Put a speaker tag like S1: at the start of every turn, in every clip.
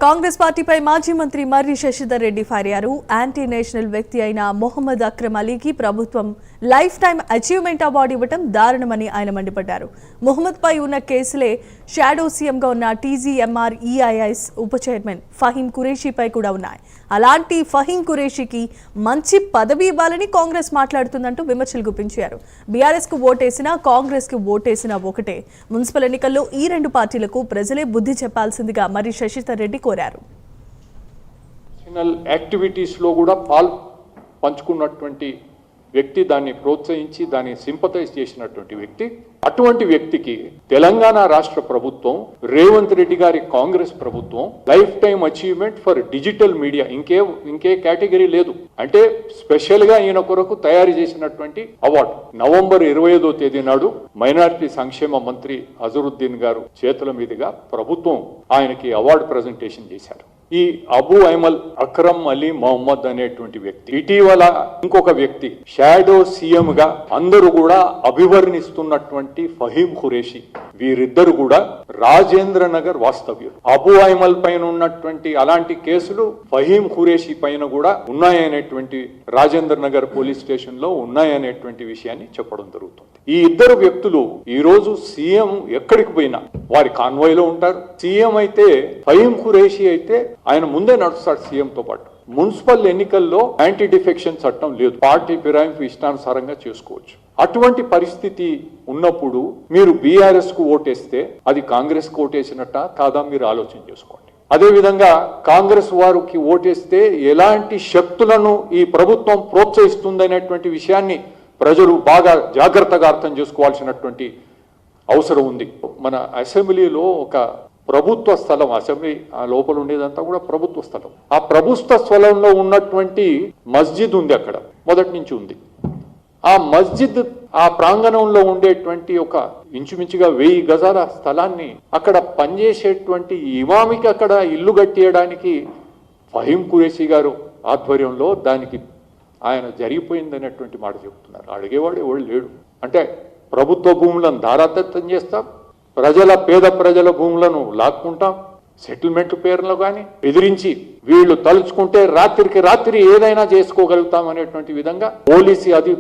S1: కాంగ్రెస్ పార్టీపై మాజీ మంత్రి మర్రి శశిధర్ రెడ్డి ఫైర్ అయ్యారు. యాంటీ నేషనల్ వ్యక్తి అయిన మొహమ్మద్ అక్రమ్ అలీకి ప్రభుత్వం లైఫ్ టైం అచీవ్మెంట్ అవార్డు ఇవ్వడం దారుణమని ఆయన మండిపడ్డారు. మొహమ్మద్ పై ఉన్న కేసులే షాడో సీఎంగా ఉన్న టీజీఎంఆర్ ఈఐఎస్ ఉప చైర్మన్ ఫహీం ఖురేషీపై కూడా ఉన్నాయి. అలాంటి ఫహీం ఖురేషీకి మంచి పదవి ఇవ్వాలని కాంగ్రెస్ మాట్లాడుతుందంటూ విమర్శలు గుప్పించారు. బీఆర్ఎస్ కు ఓటేసినా కాంగ్రెస్ కు ఓటేసినా ఒకటే. మున్సిపల్ ఎన్నికల్లో ఈ రెండు పార్టీలకు ప్రజలే బుద్ధి చెప్పాల్సిందిగా మర్రి శశిధర్ రెడ్డి కోరారు.
S2: యాక్టివిటీస్ లో కూడా పంచుకున్నటువంటి వ్యక్తి, దాన్ని ప్రోత్సహించి దాన్ని సింపథైజ్ చేసినటువంటి వ్యక్తి. అటువంటి వ్యక్తికి తెలంగాణ రాష్ట్ర ప్రభుత్వం, రేవంత్ రెడ్డి గారి కాంగ్రెస్ ప్రభుత్వం life time achievement for digital media ఇంకే కేటగిరీ లేదు అంటే స్పెషల్ గా ఈయన కొరకు తయారు చేసినటువంటి అవార్డు. నవంబర్ 25వ తేదీ నాడు మైనారిటీ సంక్షేమ మంత్రి అజరుద్దీన్ గారు చేతుల మీదుగా ప్రభుత్వం ఆయనకి అవార్డు ప్రజెంటేషన్ చేశారు. ఈ అబూ ఐమల్ అక్రమ్ అలీ మొహమ్మద్ అనేటువంటి వ్యక్తి, ఇటీవల ఇంకొక వ్యక్తి షాడో సీఎం గా అందరూ కూడా అభివర్ణిస్తున్నటువంటి ఫహీం ఖురేషీ, వీరిద్దరు కూడా రాజేంద్ర నగర్ వాస్తవ్యులు. అబూ ఐమల్ పైన ఉన్నటువంటి అలాంటి కేసులు ఫహీం ఖురేషీ పైన కూడా ఉన్నాయనేటువంటి రాజేంద్ర నగర్ పోలీస్ స్టేషన్ లో ఉన్నాయనేటువంటి విషయాన్ని చెప్పడం జరుగుతుంది. ఈ ఇద్దరు వ్యక్తులు ఈ రోజు సీఎం ఎక్కడికి పోయినా వారి కాన్వాయ్ లో ఉంటారు. సీఎం అయితే ఫహీం ఖురేషీ అయితే ఆయన ముందే నడుస్తాడు సీఎం తో పాటు. మున్సిపల్ ఎన్నికల్లో యాంటీ డిఫెక్షన్ చట్టం లేదు, పార్టీ ఫిరాయింపు ఇష్టానుసారంగా చేసుకోవచ్చు. అటువంటి పరిస్థితి ఉన్నప్పుడు మీరు బీఆర్ఎస్ కు ఓటేస్తే అది కాంగ్రెస్ కు ఓటేసినట్ట కాదా మీరు ఆలోచన చేసుకోండి. అదేవిధంగా కాంగ్రెస్ వారికి ఓటేస్తే ఎలాంటి శక్తులను ఈ ప్రభుత్వం ప్రోత్సహిస్తుందనేటువంటి విషయాన్ని ప్రజలు బాగా జాగ్రత్తగా అర్థం చేసుకోవాల్సినటువంటి అవసరం ఉంది. మన అసెంబ్లీలో ఒక ప్రభుత్వ స్థలం, అసెంబ్లీ ఆ లోపల ఉండేదంతా కూడా ప్రభుత్వ స్థలం. ఆ ప్రభుత్వ స్థలంలో ఉన్నటువంటి మస్జిద్ ఉంది, అక్కడ మొదటి నుంచి ఉంది. ఆ మస్జిద్ ఆ ప్రాంగణంలో ఉండేటువంటి ఒక ఇంచుమించుగా 1000 గజాల స్థలాన్ని అక్కడ పనిచేసేటువంటి ఇమామికి అక్కడ ఇల్లు కట్టేయడానికి ఫహీం ఖురేషీ గారు ఆధ్వర్యంలో దానికి ఆయన జరిగిపోయిందనేటువంటి మాట చెబుతున్నారు. అడిగేవాడు ఎవడు లేడు. అంటే ప్రభుత్వ భూములను ధారాదత్తం చేస్తాం, పేద ప్రజల భూములను లాక్కుంటాం, సెటిల్మెంట్ పేర్లో కానీ బెదిరించి వీళ్ళు తలుచుకుంటే రాత్రికి రాత్రి ఏదైనా చేసుకోగలుగుతాం అనేటువంటి విధంగా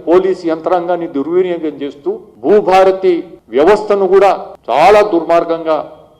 S2: పోలీసు యంత్రాంగాన్ని దుర్వినియోగం చేస్తూ భూభారతి వ్యవస్థను కూడా చాలా దుర్మార్గంగా